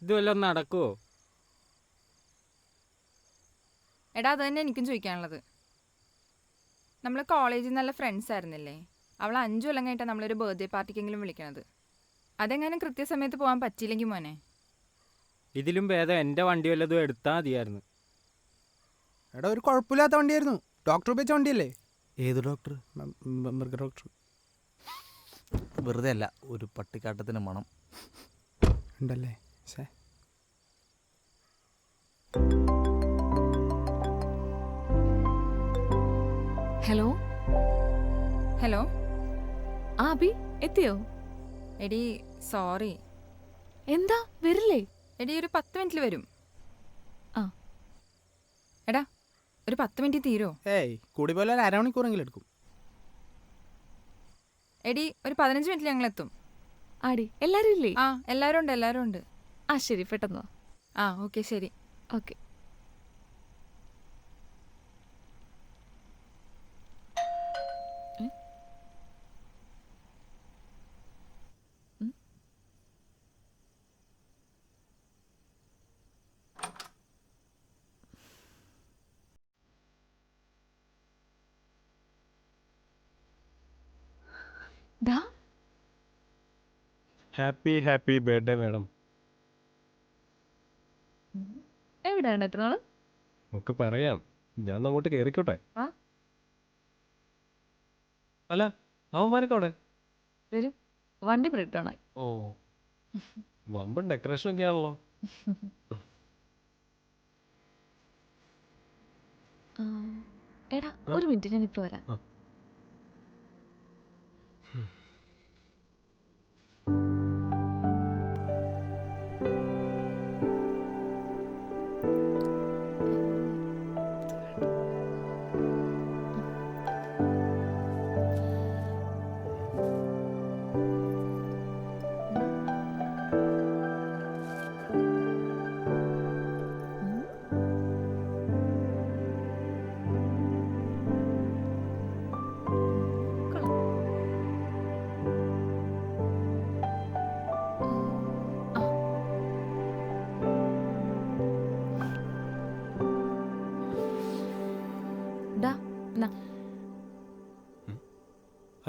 ഇത് വല്ലതും നടക്കുവോ? എടാ അത് തന്നെ എനിക്കും ചോദിക്കാനുള്ളത്. നമ്മൾ കോളേജിൽ നല്ല ഫ്രണ്ട്സ് ആയിരുന്നില്ലേ? അവൾ 5 കൊല്ലം കഴിഞ്ഞിട്ടാണ് നമ്മളൊരു ബർത്ത്ഡേ പാർട്ടിക്കെങ്കിലും വിളിക്കണത്. അതെങ്ങാനും കൃത്യസമയത്ത് പോകാൻ പറ്റിയില്ലെങ്കിൽ മോനെ. ഇതിലും ഭേദം എൻ്റെ വണ്ടി വല്ലതും എടുത്താൽ മതിയായിരുന്നു. എടാ ഒരു കുഴപ്പമില്ലാത്ത വണ്ടിയായിരുന്നു. ഡോക്ടർ ഉപയോഗിച്ച വണ്ടിയല്ലേ? ഏത് ഡോക്ടർ? മൃഗ ഡോക്ടർ. വെറുതെ അല്ല, ഒരു പട്ടിക്കാട്ടത്തിന് മണം ഉണ്ടല്ലേ? ഹലോ ഹലോ ആ അബി എത്തിയോ? എടി സോറി. എന്താ വരില്ലേ? എടി ഒരു 10 മിനിറ്റിൽ വരും. ആ എടാ ഒരു 10 മിനിറ്റ് തീരോ? ഏയ് കൂടി പോലെ ഒരു അരമണിക്കൂറെങ്കിലും എടുക്കും. എടി ഒരു 15 മിനിറ്റിൽ ഞങ്ങൾ എത്തും. ആടി എല്ലാരും ഇല്ലേ? ആ എല്ലാവരും ഉണ്ട്. ആ ശരി, പെട്ടെന്ന് വാ. ആ ഓക്കെ ശരി. ഓക്കെ. Happy birthday madam. എവിടെയാണ് എത്രനാള്? നമുക്ക് പറയാം, ഞാൻ അങ്ങോട്ട് കയറിക്കോട്ടെ. അല്ല അവന്മാരൊക്കെ അവിടെ വരും, വണ്ടി ബ്രേക്ക് ഡൗൺ ആയി. ഓ വമ്പൻ ഡെക്കറേഷൻ ഒക്കെ ആണല്ലോ. എടാ ഒരു മിനിറ്റ്, ഞാൻ ഇപ്പൊ വരാം.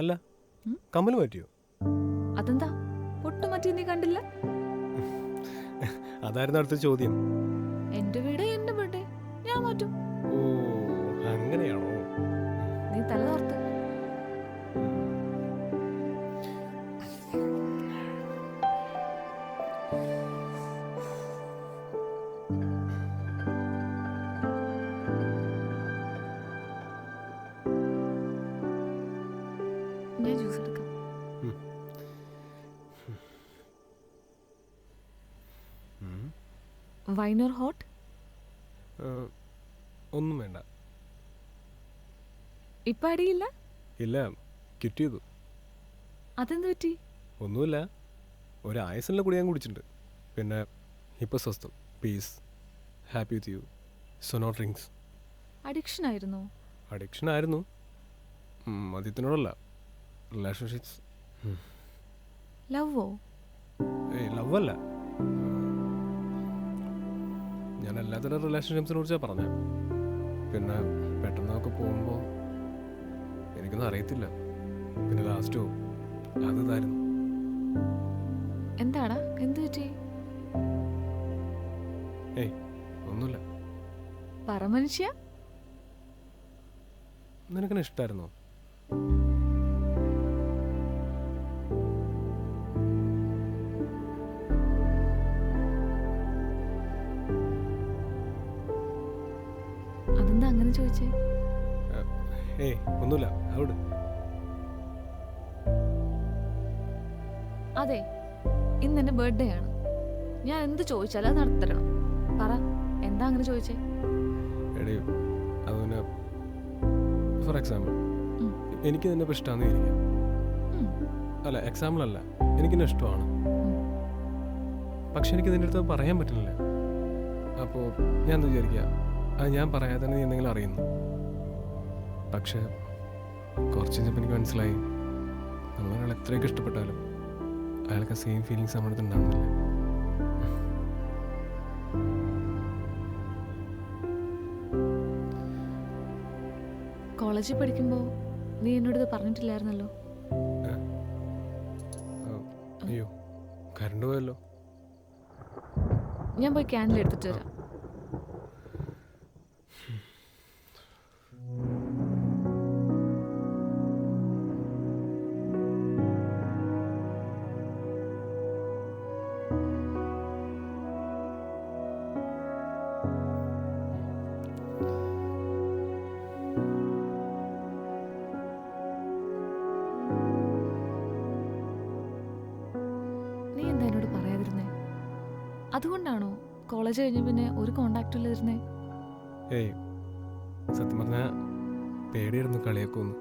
അല്ല കമ്മൽ മാറ്റിയോ? അതെന്താ പൊട്ടു മാറ്റി നീ കണ്ടില്ല? അതായിരുന്നു അടുത്ത ചോദ്യം. എന്റെ വീട് എന്റെ ബർത്ത്ഡേ, ഞാൻ മാറ്റും. ഓ അങ്ങനെയാണോ? നീ തല തോർത്ത്. ഞാൻ ജ്യൂസ് എടുക്കാം. Wine or hot? ഒന്നും വേണ്ട. ഇപ്പൊ അടിയില്ല? ഇല്ല, ക്വിറ്റ് ചെയ്തു. അതെന്ത് പറ്റി? ഒന്നുമില്ല, ഒരു ആയസിനുള്ള കൂടി ഞാൻ കുടിച്ചിട്ടുണ്ട്. പിന്നെ ഇപ്പൊ സ്വസ്ഥം, peace, happy with you, so no drinks. Addiction ആയിരുന്നോ? അഡിക്ഷൻ ആയിരുന്നു, മദ്യത്തിനോടല്ല, റിലേഷൻഷിപ്സ്. ലവോ? ഏയ് ലവ് അല്ല, ഞാൻ എല്ലാത്തരം റിലേഷൻഷിപ്സിനെ കുറിച്ചാണ് പറഞ്ഞത്. പിന്നെ പെട്ടെന്നൊക്കെ പോകുമ്പോൾ എനിക്കൊന്നും അറിയത്തില്ല. പിന്നെ ലാസ്റ്റോ അത് ഇതായിരുന്നു. എന്താടാ, എന്ത് പറ്റി? ഏയ് ഒന്നുമില്ല. പറ മനുഷ്യ. നിനക്കെന്നെ ഇഷ്ടമായിരുന്നോ? അതെന്താ അങ്ങനെ ചോദിച്ചേ? ഏയ് ഒന്നുമില്ല, അവിടെ. അതെ, ഇന്ന് എന്റെ ബർത്ത്ഡേ ആണ്. ഞാൻ എന്ത് ചോദിച്ചാലും അത് നടത്തരണം. പറ, എന്താ അങ്ങനെ ചോദിച്ചേ? എടേ അതിന് ഫോർ എക്സാമ്പിൾ എനിക്ക് നിന്നെ ഇപ്പോൾ ഇഷ്ടമാണെന്ന് ഇരിക്കാം. അല്ല എക്സാമ്പിൾ അല്ല, എനിക്കെന്നെ ഇഷ്ടമാണ്. പക്ഷെ എനിക്ക് നിൻ്റെ അടുത്ത് പറയാൻ പറ്റുന്നില്ല. അപ്പോൾ ഞാൻ എന്താ വിചാരിക്കുക, അത് ഞാൻ പറയാതെ തന്നെ നീ എന്തെങ്കിലും അറിയുന്നു. പക്ഷെ കുറച്ച് കഴിഞ്ഞപ്പോൾ എനിക്ക് മനസ്സിലായി, നമ്മളൊരാൾ എത്രയൊക്കെ ഇഷ്ടപ്പെട്ടാലും അയാൾക്ക് സെയിം ഫീലിങ്സ് നമ്മുടെ അടുത്ത് ഉണ്ടാവുന്നില്ല. കോളേജിൽ പഠിക്കുമ്പോൾ നീ എന്നോട് ഇത് പറഞ്ഞിട്ടില്ലായിരുന്നല്ലോ. അയ്യോ, കറണ്ട് പോയല്ലോ. ഞാൻ പോയി ക്യാൻഡിൽ എടുത്തിട്ട് വരാം. നീ എന്താ എന്നോട് പറയാതിരുന്നേ? അതുകൊണ്ടാണോ കോളേജ് കഴിഞ്ഞ പിന്നെ ഒരു കോണ്ടാക്റ്റും ഇല്ലാതിരുന്നേ? ഏയ്, സത്യം പറഞ്ഞാൽ പേടിയായിരുന്നു കളിയാക്കുമെന്ന്.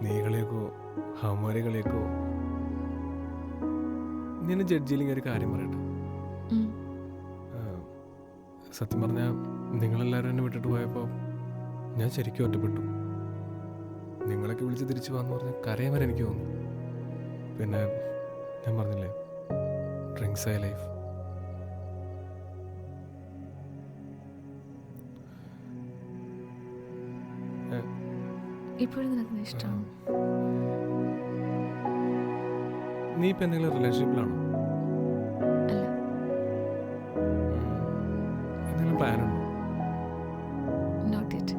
നീ കളിയാക്കോ, ഹമാരെ കളിയാക്കോ. ഞാൻ ജഡ്ജിയില്ലെങ്കിൽ ഒരു കാര്യം പറയട്ടെ. ഉം. സത്യം പറഞ്ഞാൽ നിങ്ങളെല്ലാവരും എന്നെ വിട്ടിട്ട് പോയപ്പോൾ ഞാൻ ശരിക്കും ഒറ്റപ്പെട്ടു. നിങ്ങളൊക്കെ വിളിച്ച് തിരിച്ചു പോകാന്ന് പറഞ്ഞാൽ കരയാൻ വരെ എനിക്ക് തോന്നി. പിന്നെ ഞാൻ പറഞ്ഞില്ലേ, ഡ്രിങ്ക്സ് ആയ ലൈഫ്. ഇപ്പോഴും നിനക്ക് ഇഷ്ടമാണ്? നീ ഇപ്പം എന്തെങ്കിലും റിലേഷൻഷിപ്പിലാണോ? അല്ല. എന്തെങ്കിലും പ്ലാൻ ഉണ്ടോ? Not yet.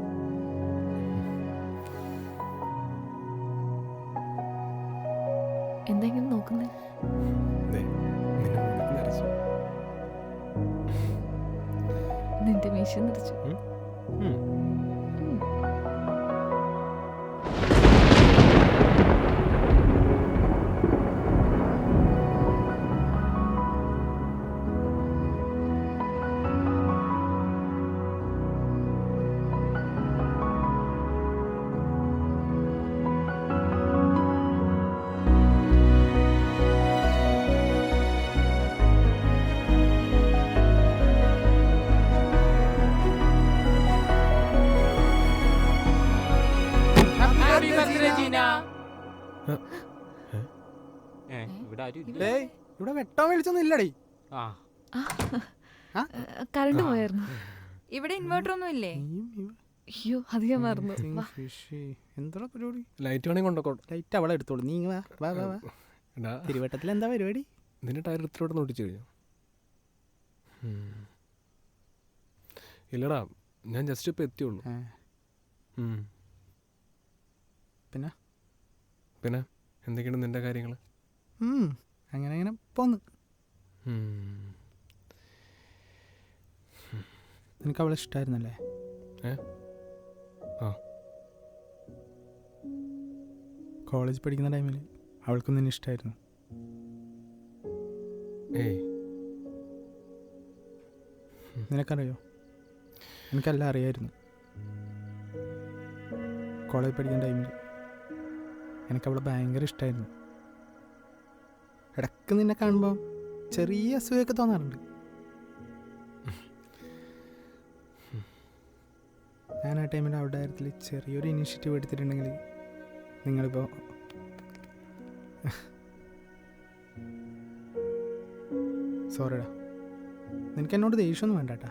എന്തെങ്കിലും നോക്കുന്നേ? ദേ, നിന്നെ മുടിക്ക് നരച്ചു. നിന്റെ മീശ നിറച്ചു. ഉം. Happy birthday, Gina. ഇവിടെ ആരും ഇല്ല. ഡേയ് ഇവിടെ വെട്ടം വിളിച്ചൊന്നും ഇല്ലടേ. ആ, കറണ്ട് പോയായിരുന്നു. ഇവിടെ ഇൻവേർട്ടർ ഒന്നും ഇല്ലേ? അയ്യോ, അത് ഞാൻ മറന്നു. വാ. എന്താ പരിപാടി? ലൈറ്റ് വേണമെങ്കിൽ കൊണ്ടോ. ലൈറ്റ് അവളെ എടുത്തോളൂ. നീ വാ വാ വാ വാ. എടാ, തിരുവട്ടത്തിൽ എന്താ പരിപാടി? നിന്റെ ടയർ എടുത്തിലോട്ട് നോട്ടിച്ചു കഴിഞ്ഞു? ഇല്ലടാ, ഞാൻ ജസ്റ്റ് ഇപ്പം എത്തിയുള്ളൂ. ആ. പിന്നെ പിന്നെ എന്തൊക്കെയാണ് നിന്റെ കാര്യങ്ങൾ? അങ്ങനെ അങ്ങനെ പോന്ന്. നിനക്ക് അവളെ ഇഷ്ടമായിരുന്നല്ലേ? ആ. കോളേജ് പഠിക്കുന്ന ടൈമിൽ അവൾക്കും നിന്നെ ഇഷ്ടമായിരുന്നു. ഏയ്, നിനക്കറിയോ? എനിക്കെല്ലാം അറിയായിരുന്നു. കോളേജ് പഠിക്കുന്ന ടൈമിൽ എനിക്കവളെ ഭയങ്കര ഇഷ്ടമായിരുന്നു. ഇടയ്ക്ക് നിന്നെ കാണുമ്പോൾ ചെറിയ അസൂയൊക്കെ തോന്നാറുണ്ട്. ഞാൻ ആ ടൈമിൽ അവളുടെ കാര്യത്തിൽ ചെറിയൊരു ഇനീഷ്യേറ്റീവ് എടുത്തിട്ടുണ്ടെങ്കിൽ നിങ്ങളിപ്പോൾ സോറിടാ. നിനക്ക് എന്നോട് ദേഷ്യമൊന്നും വേണ്ടാട്ടാ.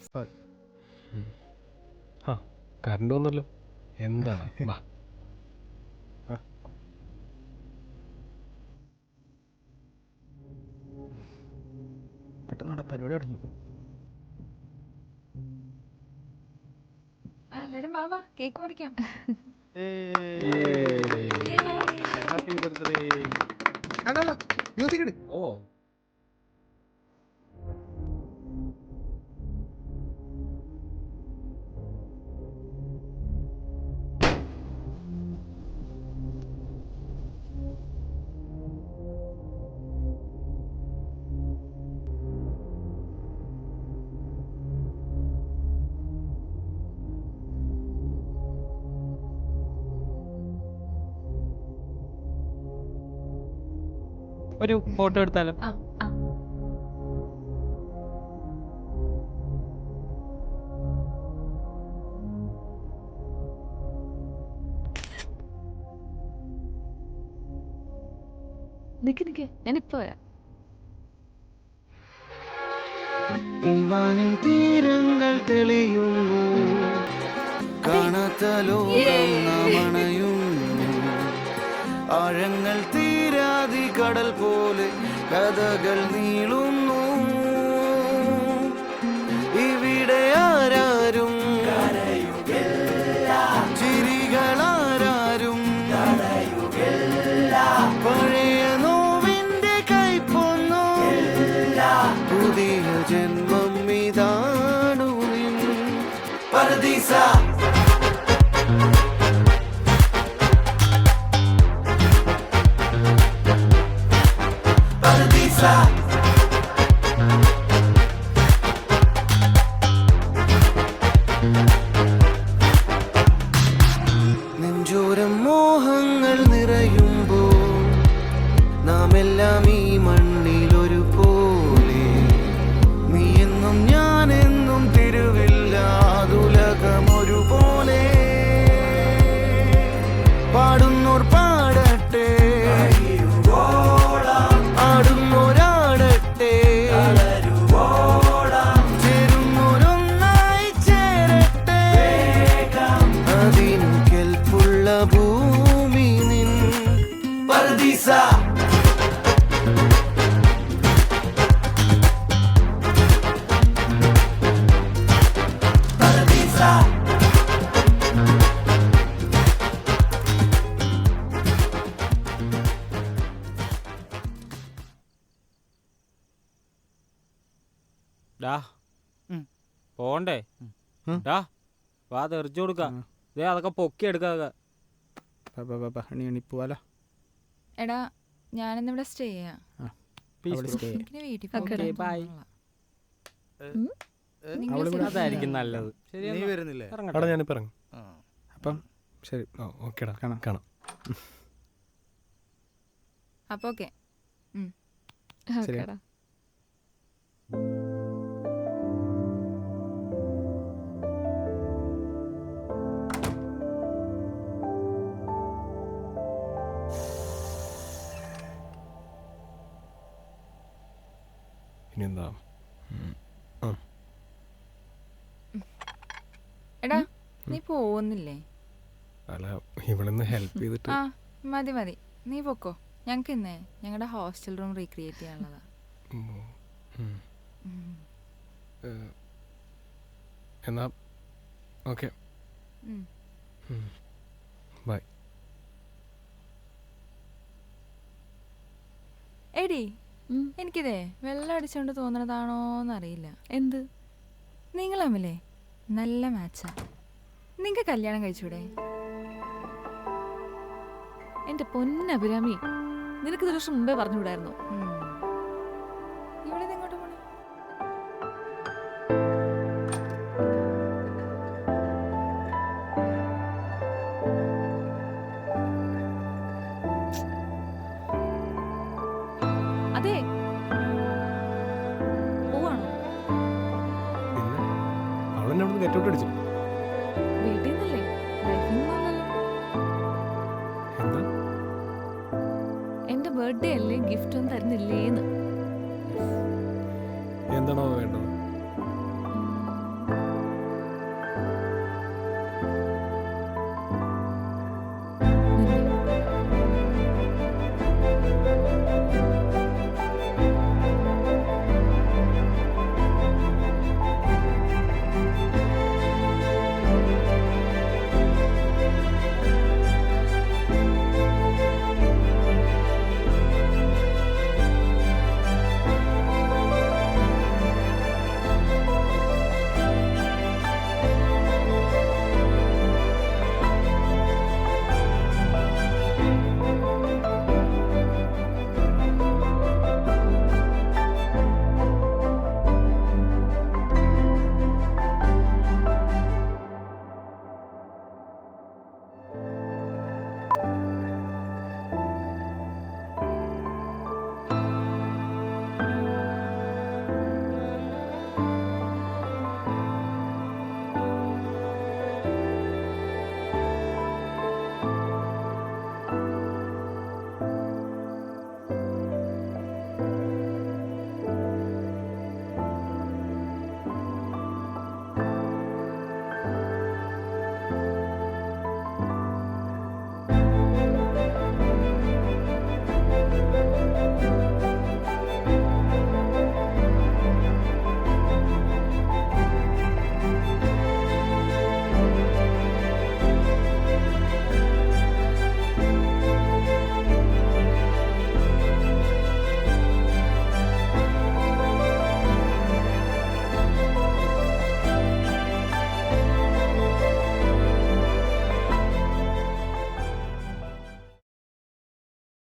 സോറി. ആ, കറണ്ട് വന്നല്ലോ. എന്താണ്? വാ. പെട്ടെന്ന് പരിപാടി തുടങ്ങി. കേക്ക് മുറിക്കാം. മ്യൂസിക് ഇട്. ഓ, ഒരു ഫോട്ടോ എടുത്താലോ? ആ, ആ. നിക്ക് നിക്ക്, ഞാനിപ്പോ വരാം. ഇവാനിൻ തീരങ്ങൾ തെളിയുന്നു, കാണാത്ത ലോകം നാം അണയുന്നു. ആഴങ്ങൾ തീരാതി കടൽ പോലെ കഥകൾ നീളുന്നു. ഇവിടെ ആരാരും ചിരികളാരും പഴയ നോവിന്റെ കൈപ്പൊന്നു. പുതിയ ജന്മം ഇതാണു നിൻ പരദീസ. നെഞ്ചോരം മോഹങ്ങൾ നിറയുമ്പോൾ നാം എല്ലാം ഈ മണ്ണിൽ ഒരുപോലെ. നീ എന്നും ഞാനെന്നും തിരുവില്ലാതുലകം ഒരുപോലെ. പാടുന്നോർ പാടട്ടെ, ആടുന്നോരാടട്ടെ, ചേരുന്നോരൊന്നായി ചേരട്ടെ. അതിനു കെൽപ്പുള്ള ഭൂമി നിൻ പരദീസ. ഡാ ഉം. പോണ്ടേ? ഉം. ഡാ വാ തെറിച്ചു കൊടുക്കാം. ആ. ദേ അതൊക്കെ പൊക്കി എടുക്കാതെ. എണി പോവാലോ. എടാ ഞാനിന്നിവിടെ സ്റ്റേ ചെയ്യാം. അവള് stay. എനിക്കിനി വീട്ടിൽ Okay, പോകാൻ bye. തോന്നുന്നില്ല. ഉം? നിങ്ങൾ അവള് safe ഇവിടെ അതായിരിക്കും അല്ലേ? നല്ലത്. ശരി നീ എന്നാ. വരുന്നില്ലേ? ഇറങ്ങട്ടെ. അവിടെ ഞാനിപ്പോൾ ഇറങ്ങും. ആ. അപ്പം ശരി, ഓ ഓക്കേടാ, കാണാം. കാണാം. അപ്പൊ ഓക്കെ. ശരി. ഓക്കേടാ. ഇനി എന്താ? എടാ നീ പോകുന്നില്ലേ? അല്ല, ഇവിടുന്ന് ഹെൽപ്പ് ചെയ്തിട്ട് ആ മതി മതി, നീ പൊക്കോ. ഞങ്ങൾക്ക് ഇന്നേ ഞങ്ങളുടെ ഹോസ്റ്റൽ റൂം റീക്രിയേറ്റ് ചെയ്യാനുള്ളതാ. ഉം. ഉം. ഉം. എന്നാ ഓക്കെ, ഉം. ബൈ. എടി ഉം. എനിക്കിതേ വെള്ളം അടിച്ചോണ്ട് തോന്നണതാണോന്നറിയില്ല. എന്ത്? നിങ്ങൾ തമ്മിലേ നല്ല മാച്ചാ. നിങ്ങക്ക് കല്യാണം കഴിച്ചൂടെ? എന്റെ പൊന്നഭിരാമി, നിനക്ക് ഒരു വർഷം മുമ്പേ പറഞ്ഞുകൂടായിരുന്നു. ഇവിടെ എങ്ങോട്ട് പോണേ? അതെ, പോവാണോ? പിന്നെ അവളെന്നെ അവിടുന്ന് ഗെറ്റൗട്ട് അടിച്ചു. വീട്ടിൽ നിന്നല്ലേ? ലൈഫിൽ നിന്നല്ലല്ലോ. എന്താ? എന്റെ ബർത്ത്ഡേ അല്ലേ, ഗിഫ്റ്റ് ഒന്നും തരുന്നില്ലേന്ന്. എന്താണോ വേണ്ടത്?